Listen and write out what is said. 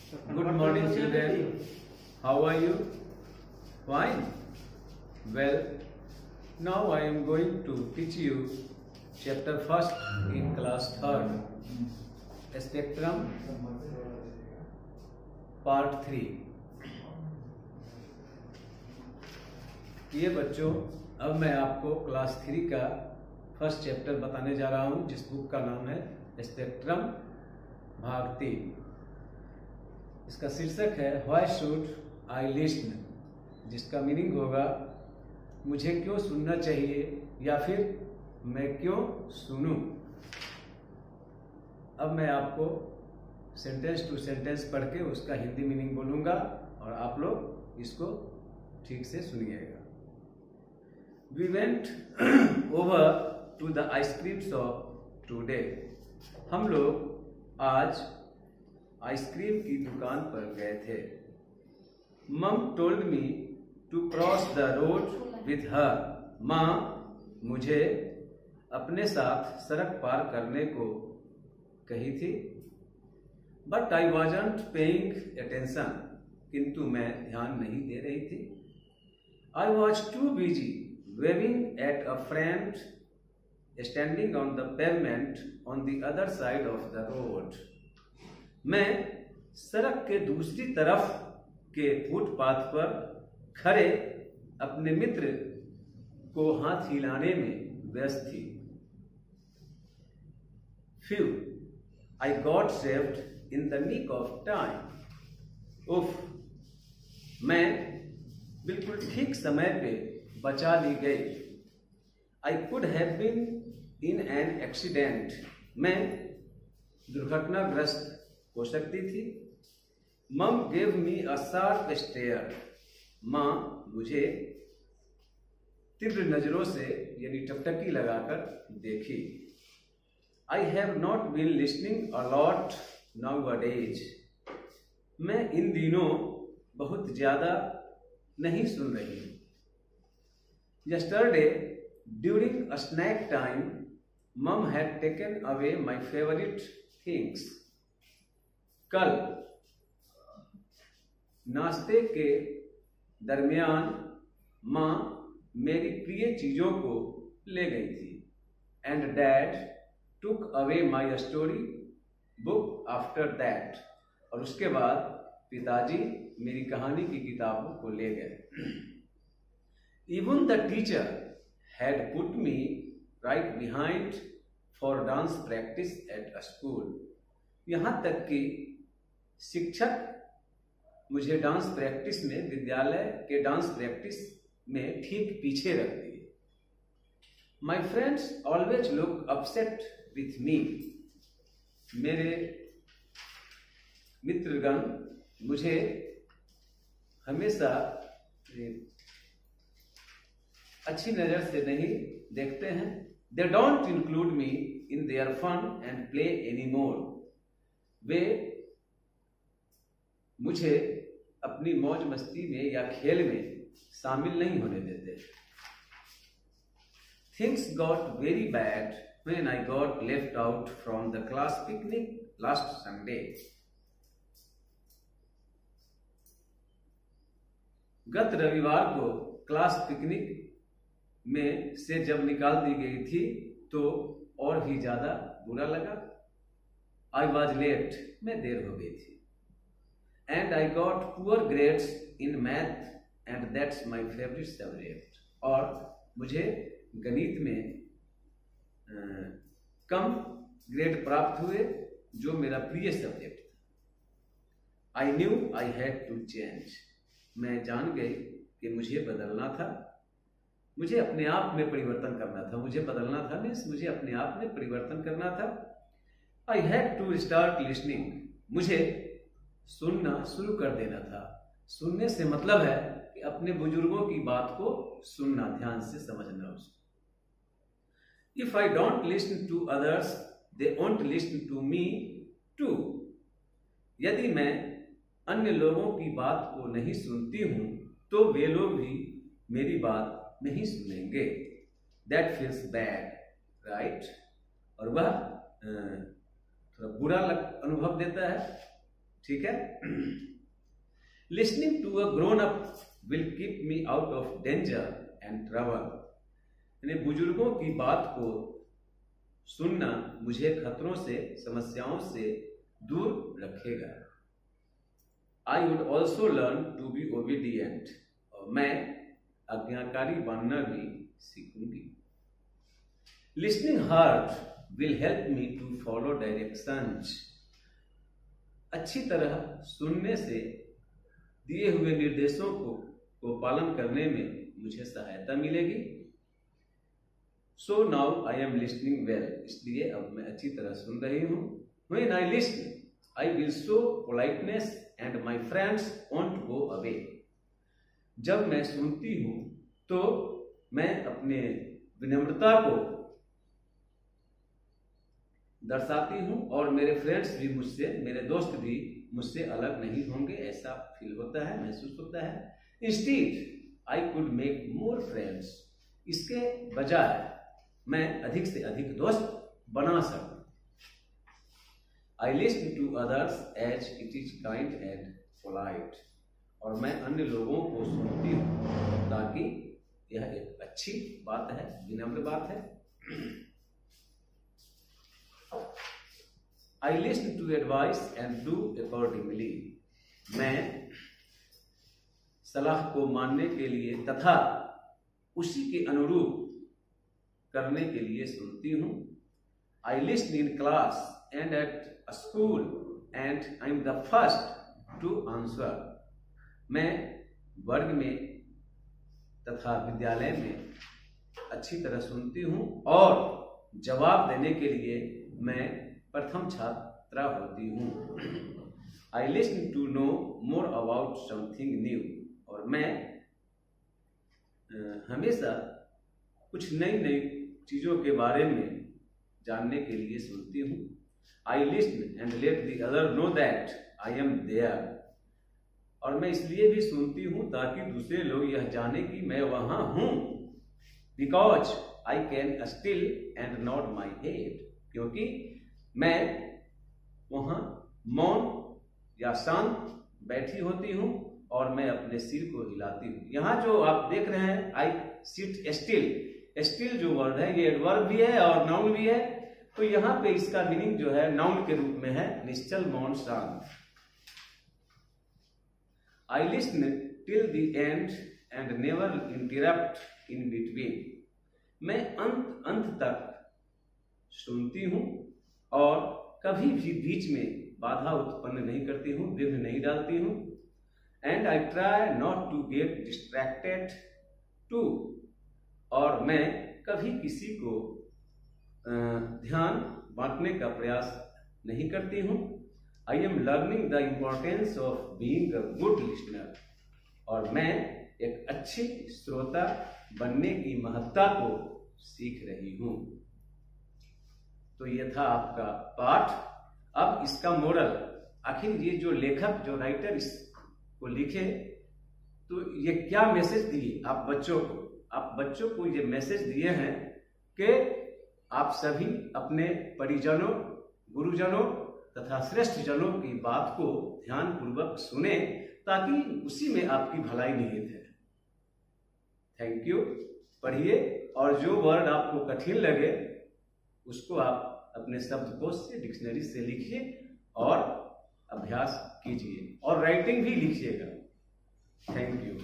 Good morning, children. How are you? Fine. Well, now I am going to teach you chapter first in class third, spectrum, part 3. ये बच्चों, अब मैं आपको class 3 का first chapter बताने जा रहा हूँ, जिस बुक का नाम है स्पेक्ट्रम भाग 3. इसका शीर्षक है व्हाई शुड आई लिस्न, जिसका मीनिंग होगा मुझे क्यों सुनना चाहिए या फिर मैं क्यों सुनूं. अब मैं आपको सेंटेंस टू सेंटेंस पढ़ के उसका हिंदी मीनिंग बोलूंगा और आप लोग इसको ठीक से सुनिएगा. We went over to the ice cream shop today. हम लोग आज आइसक्रीम की दुकान पर गए थे. Mom told me to cross the road with her. माँ मुझे अपने साथ सड़क पार करने को कही थी. But I wasn't paying attention. किंतु मैं ध्यान नहीं दे रही थी. I was too busy waving at a friend standing on the pavement on the other side of the road. मैं सड़क के दूसरी तरफ के फुटपाथ पर खड़े अपने मित्र को हाथ हिलाने में व्यस्त थी. Phew, I got saved in the nick of time. उफ, मैं बिल्कुल ठीक समय पे बचा ली गई. I could have been in an accident. मैं दुर्घटनाग्रस्त हो सकती थी. Mom gave me a sharp stare. माँ मुझे तीव्र नजरों से यानी टकटकी लगाकर देखी. I have not been listening a lot nowadays. मैं इन दिनों बहुत ज्यादा नहीं सुन रही. Yesterday, during a snack time, Mom had taken away my favorite things. कल नाश्ते के दरमियान माँ मेरी प्रिय चीजों को ले गई थी. And Dad took away my story book after that. और उसके बाद पिताजी मेरी कहानी की किताबों को ले गए. Even the teacher had put me right behind for dance practice at a school. यहाँ तक कि शिक्षक मुझे डांस प्रैक्टिस में, विद्यालय के डांस प्रैक्टिस में ठीक पीछे रख दिए. My friends always look upset with me. मेरे मित्रगण मुझे हमेशा अच्छी नजर से नहीं देखते हैं. They don't include me in their fun and play anymore. वे मुझे अपनी मौज मस्ती में या खेल में शामिल नहीं होने देते. Things got very bad when I got left out from the class picnic last Sunday. गत रविवार को क्लास पिकनिक में से जब निकाल दी गई थी तो और भी ज्यादा बुरा लगा. I was late. मैं देर हो गई थी. And I got poor grades in math and that's my favorite subject. और मुझे गणित में कम ग्रेड प्राप्त हुए जो मेरा प्रिय सब्जेक्ट था. I knew I had to change. मैं जान गई कि मुझे बदलना था. मुझे अपने आप में परिवर्तन करना था. मुझे बदलना था मीन्स मुझे अपने आप में परिवर्तन करना था. I had to start listening. मुझे सुनना शुरू कर देना था. सुनने से मतलब है कि अपने बुजुर्गों की बात को सुनना, ध्यान से समझना उसको. If I don't listen to others, they won't listen to me too. यदि मैं अन्य लोगों की बात को नहीं सुनती हूं तो वे लोग भी मेरी बात नहीं सुनेंगे. That feels bad, right? और वह थोड़ा बुरा अनुभव देता है. ठीक है। Listening to a grown up will keep me out of danger and trouble, यानी बुजुर्गों की बात को सुनना मुझे खतरों से, समस्याओं से दूर रखेगा। I would also learn to be obedient, और मैं आज्ञाकारी बनना भी सीखूंगी। Listening hard will help me to follow directions, अच्छी तरह सुनने से दिए हुए निर्देशों को पालन करने में मुझे सहायता मिलेगी। So now I am listening well, इसलिए अब मैं अच्छी तरह सुन रही हूँ। When I listen I will show politeness and my friends want go away, जब मैं सुनती हूँ तो मैं अपने विनम्रता को दर्शाती हूँ और मेरे फ्रेंड्स भी मुझसे, मेरे दोस्त भी मुझसे अलग नहीं होंगे, ऐसा फील होता है, महसूस होता है। Instead I could make more friends, इसके बजाय मैं अधिक से अधिक दोस्त बना सकूं। I listen to others as it is kind and polite, और मैं अन्य लोगों को सुनती हूँ ताकि यह एक अच्छी बात है, विनम्र बात है। I listen to advice and do accordingly, मैं सलाह को मानने के लिए तथा उसी के अनुरूप करने के लिए सुनती हूँ। I listen in class and at school and I am the first to answer, मैं वर्ग में तथा विद्यालय में अच्छी तरह सुनती हूँ और जवाब देने के लिए मैं प्रथम छात्रा होती हूँ। I listen to know more about something new, और मैं हमेशा कुछ नई नई चीज़ों के बारे में जानने के लिए सुनती हूँ। I listen and let the other know that I am there, और मैं इसलिए भी सुनती हूँ ताकि दूसरे लोग यह जाने कि मैं वहाँ हूँ। Because I can still and nod my head, क्योंकि मैं वहाँ मौन या शांत बैठी होती हूँ और मैं अपने सिर को हिलाती हूँ। यहाँ जो आप देख रहे हैं आई सिट स्टिल, स्टिल जो वर्ड है ये एडवर्ब भी है और नाउन भी है, तो यहाँ पे इसका मीनिंग जो है नाउन के रूप में है निश्चल, मौन, शांत। I listen till the end and never interrupt in between, मैं अंत तक सुनती हूँ और कभी भी बीच में बाधा उत्पन्न नहीं करती हूँ, विघ्न नहीं डालती हूँ। And I try not to get distracted too, और मैं कभी किसी को ध्यान बांटने का प्रयास नहीं करती हूँ। I am learning the importance of being a good listener, और मैं एक अच्छी श्रोता बनने की महत्ता को सीख रही हूँ। तो ये था आपका पाठ। अब इसका मोरल, आखिर ये जो लेखक, जो राइटर इसको लिखे, तो ये क्या मैसेज दिए आप बच्चों को? आप बच्चों को ये मैसेज दिए हैं कि आप सभी अपने परिजनों, गुरुजनों तथा श्रेष्ठ जनों की बात को ध्यान पूर्वक सुने ताकि उसी में आपकी भलाई निहित है। Thank you. पढ़िए, और जो वर्ड आपको कठिन लगे उसको आप अपने शब्दकोश से, डिक्शनरी से लिखिए और अभ्यास कीजिए, और राइटिंग भी लिखिएगा। Thank you.